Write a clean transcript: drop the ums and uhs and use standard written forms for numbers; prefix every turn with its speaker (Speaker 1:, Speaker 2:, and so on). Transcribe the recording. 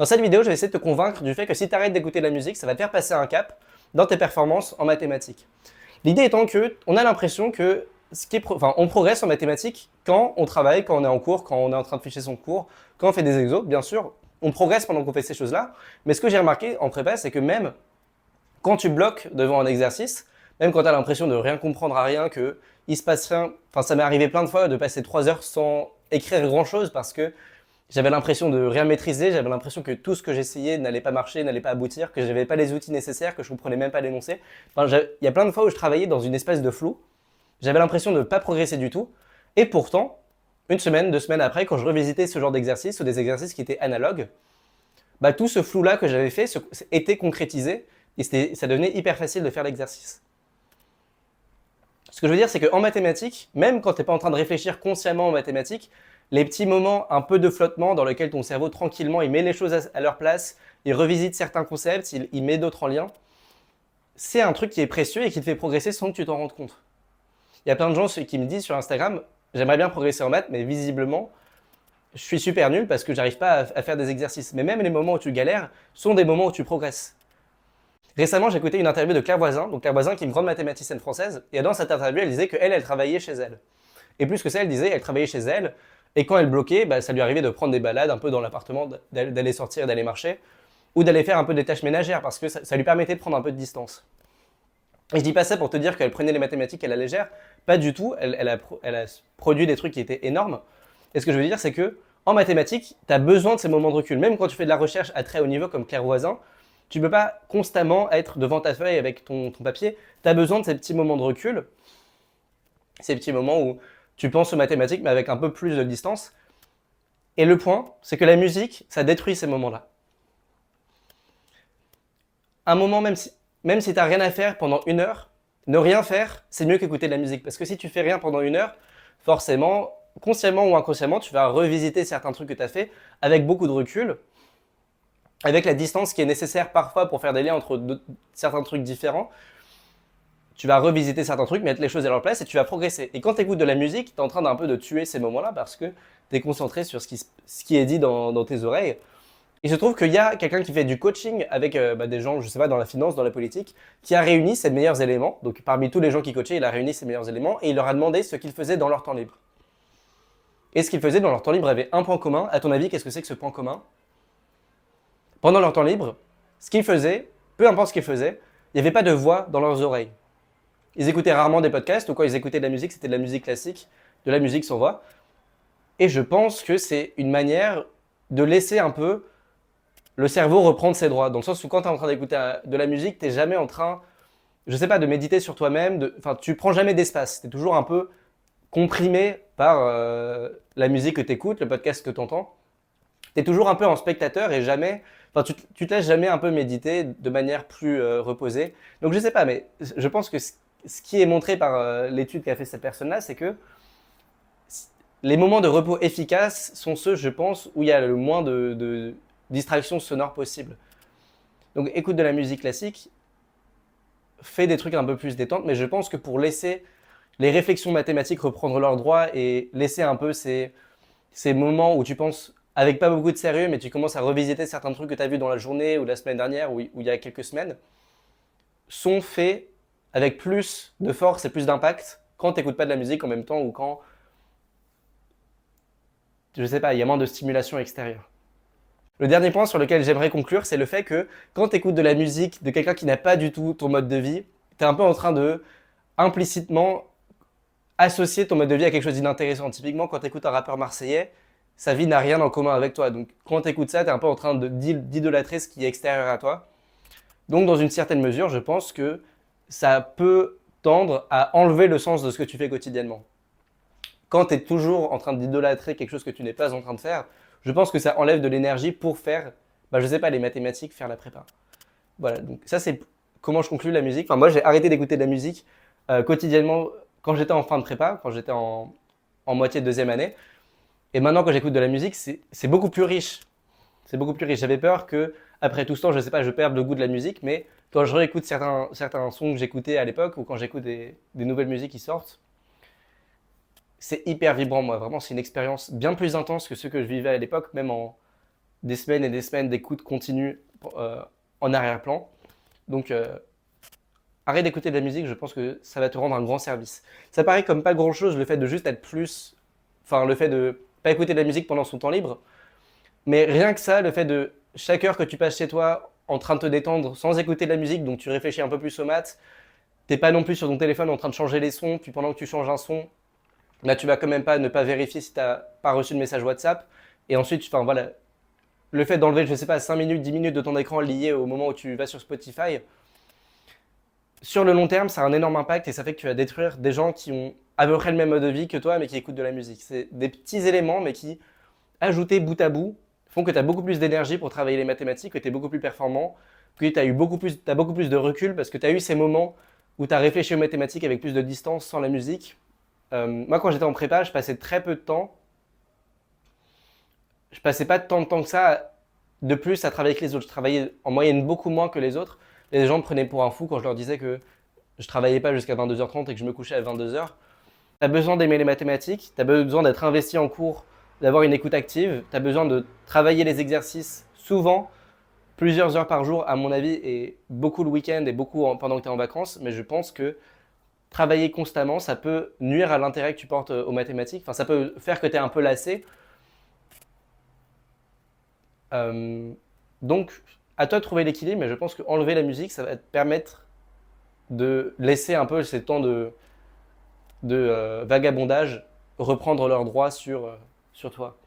Speaker 1: Dans cette vidéo, je vais essayer de te convaincre du fait que si tu arrêtes d'écouter de la musique, ça va te faire passer un cap dans tes performances en mathématiques. L'idée étant que on a l'impression que on progresse en mathématiques quand on travaille, quand on est en cours, quand on est en train de ficher son cours, quand on fait des exos, bien sûr, on progresse pendant qu'on fait ces choses-là. Mais ce que j'ai remarqué en prépa, c'est que même quand tu bloques devant un exercice, même quand tu as l'impression de rien comprendre à rien, que il se passe rien, enfin ça m'est arrivé plein de fois de passer 3 heures sans écrire grand-chose parce que j'avais l'impression de rien maîtriser, j'avais l'impression que tout ce que j'essayais n'allait pas marcher, n'allait pas aboutir, que j'avais pas les outils nécessaires, que je comprenais même pas l'énoncé. Enfin, il y a plein de fois où je travaillais dans une espèce de flou, j'avais l'impression de ne pas progresser du tout, et pourtant, une semaine, 2 semaines après, quand je revisitais ce genre d'exercice ou des exercices qui étaient analogues, bah, tout ce flou-là que j'avais fait était concrétisé, et ça devenait hyper facile de faire l'exercice. Ce que je veux dire, c'est qu'en mathématiques, même quand tu n'es pas en train de réfléchir consciemment en mathématiques, les petits moments un peu de flottement dans lesquels ton cerveau tranquillement il met les choses à leur place, il revisite certains concepts, il met d'autres en lien, c'est un truc qui est précieux et qui te fait progresser sans que tu t'en rendes compte. Il y a plein de gens qui me disent sur Instagram, j'aimerais bien progresser en maths, mais visiblement, je suis super nul parce que j'arrive pas à faire des exercices. Mais même les moments où tu galères sont des moments où tu progresses. Récemment, j'ai écouté une interview de Claire Voisin, donc Claire Voisin qui est une grande mathématicienne française, et dans cette interview, elle disait qu'elle travaillait chez elle. Et plus que ça, elle disait, elle travaillait chez elle, et quand elle bloquait, bah, ça lui arrivait de prendre des balades un peu dans l'appartement, d'aller sortir, d'aller marcher, ou d'aller faire un peu des tâches ménagères, parce que ça lui permettait de prendre un peu de distance. Et je dis pas ça pour te dire qu'elle prenait les mathématiques à la légère, pas du tout, elle a produit des trucs qui étaient énormes. Et ce que je veux dire, c'est que en mathématiques, tu as besoin de ces moments de recul. Même quand tu fais de la recherche à très haut niveau comme Claire Voisin, tu ne peux pas constamment être devant ta feuille avec ton papier. Tu as besoin de ces petits moments de recul, ces petits moments où tu penses aux mathématiques mais avec un peu plus de distance. Et le point, c'est que la musique, ça détruit ces moments-là. Un moment, même si tu n'as rien à faire pendant 1 heure, ne rien faire, c'est mieux qu'écouter de la musique. Parce que si tu fais rien pendant 1 heure, forcément, consciemment ou inconsciemment, tu vas revisiter certains trucs que tu as fait avec beaucoup de recul, avec la distance qui est nécessaire parfois pour faire des liens entre certains trucs différents. Tu vas revisiter certains trucs, mettre les choses à leur place et tu vas progresser. Et quand tu écoutes de la musique, tu es en train d'un peu de tuer ces moments-là parce que tu es concentré sur ce qui est dit dans tes oreilles. Il se trouve qu'il y a quelqu'un qui fait du coaching avec des gens, je sais pas, dans la finance, dans la politique, qui a réuni ces meilleurs éléments. Donc parmi tous les gens qui coachaient, il a réuni ces meilleurs éléments et il leur a demandé ce qu'ils faisaient dans leur temps libre. Et ce qu'ils faisaient dans leur temps libre avait un point commun. À ton avis, qu'est-ce que c'est que ce point commun? Pendant leur temps libre, ce qu'ils faisaient, peu importe ce qu'ils faisaient, il n'y avait pas de voix dans leurs oreilles. Ils écoutaient rarement des podcasts ou quand ils écoutaient de la musique, c'était de la musique classique, de la musique sans voix. Et je pense que c'est une manière de laisser un peu le cerveau reprendre ses droits. Dans le sens où quand tu es en train d'écouter de la musique, tu n'es jamais en train, je sais pas, de méditer sur toi-même. Enfin, tu prends jamais d'espace. Tu es toujours un peu comprimé par la musique que tu écoutes, le podcast que tu entends. Tu es toujours un peu en spectateur et jamais. Enfin, tu te laisses jamais un peu méditer de manière plus reposée. Donc je sais pas, mais je pense que ce qui est montré par l'étude qu'a fait cette personne-là, c'est que les moments de repos efficaces sont ceux, je pense, où il y a le moins de distractions sonores possibles. Donc écoute de la musique classique, fais des trucs un peu plus détente, mais je pense que pour laisser les réflexions mathématiques reprendre leurs droits et laisser un peu ces moments où tu penses avec pas beaucoup de sérieux, mais tu commences à revisiter certains trucs que tu as vus dans la journée ou la semaine dernière ou il y a quelques semaines, sont faits avec plus de force et plus d'impact quand tu n'écoutes pas de la musique en même temps ou quand, je sais pas, il y a moins de stimulation extérieure. Le dernier point sur lequel j'aimerais conclure, c'est le fait que quand tu écoutes de la musique de quelqu'un qui n'a pas du tout ton mode de vie, tu es un peu en train de implicitement associer ton mode de vie à quelque chose d'inintéressant. Typiquement, quand tu écoutes un rappeur marseillais, sa vie n'a rien en commun avec toi. Donc quand tu écoutes ça, tu es un peu en train d'idolâtrer ce qui est extérieur à toi. Donc dans une certaine mesure, je pense que ça peut tendre à enlever le sens de ce que tu fais quotidiennement. Quand tu es toujours en train d'idolâtrer quelque chose que tu n'es pas en train de faire, je pense que ça enlève de l'énergie pour faire, je sais pas, les mathématiques, faire la prépa. Voilà, donc ça c'est comment je conclue la musique. Enfin, moi j'ai arrêté d'écouter de la musique quotidiennement quand j'étais en fin de prépa, quand j'étais en moitié de deuxième année. Et maintenant quand j'écoute de la musique, c'est beaucoup plus riche. C'est beaucoup plus riche. J'avais peur que, après tout ce temps, je sais pas, je perde le goût de la musique, mais quand je réécoute certains sons que j'écoutais à l'époque ou quand j'écoute des nouvelles musiques qui sortent, c'est hyper vibrant, moi. Vraiment, c'est une expérience bien plus intense que ce que je vivais à l'époque, même des semaines et des semaines d'écoute continue en arrière-plan. Donc, arrête d'écouter de la musique, je pense que ça va te rendre un grand service. Ça paraît comme pas grand-chose, le fait de juste être plus... Enfin, le fait de pas écouter de la musique pendant son temps libre. Mais rien que ça, le fait de chaque heure que tu passes chez toi en train de te détendre sans écouter de la musique, donc tu réfléchis un peu plus aux maths, t'es pas non plus sur ton téléphone en train de changer les sons, puis pendant que tu changes un son, là tu vas quand même pas ne pas vérifier si t'as pas reçu de message WhatsApp. Et ensuite, enfin voilà, le fait d'enlever, je sais pas, 5 minutes, 10 minutes de ton écran lié au moment où tu vas sur Spotify, sur le long terme, ça a un énorme impact et ça fait que tu vas détruire des gens qui ont à peu près le même mode de vie que toi, mais qui écoutent de la musique. C'est des petits éléments, mais qui, ajoutés bout à bout, font que tu as beaucoup plus d'énergie pour travailler les mathématiques, que tu es beaucoup plus performant, que tu as beaucoup plus de recul parce que tu as eu ces moments où tu as réfléchi aux mathématiques avec plus de distance sans la musique. Moi, quand j'étais en prépa, je passais très peu de temps. Je passais pas tant de temps que ça de plus à travailler avec les autres. Je travaillais en moyenne beaucoup moins que les autres. Les gens me prenaient pour un fou quand je leur disais que je travaillais pas jusqu'à 22h30 et que je me couchais à 22h. Tu as besoin d'aimer les mathématiques, tu as besoin d'être investi en cours, d'avoir une écoute active, tu as besoin de travailler les exercices souvent, plusieurs heures par jour à mon avis, et beaucoup le week-end et beaucoup pendant que tu es en vacances. Mais je pense que travailler constamment, ça peut nuire à l'intérêt que tu portes aux mathématiques. Enfin, ça peut faire que tu es un peu lassé. Euh, donc, à toi de trouver l'équilibre, mais je pense qu'enlever la musique, ça va te permettre de laisser un peu ces temps de vagabondage reprendre leurs droits sur toi.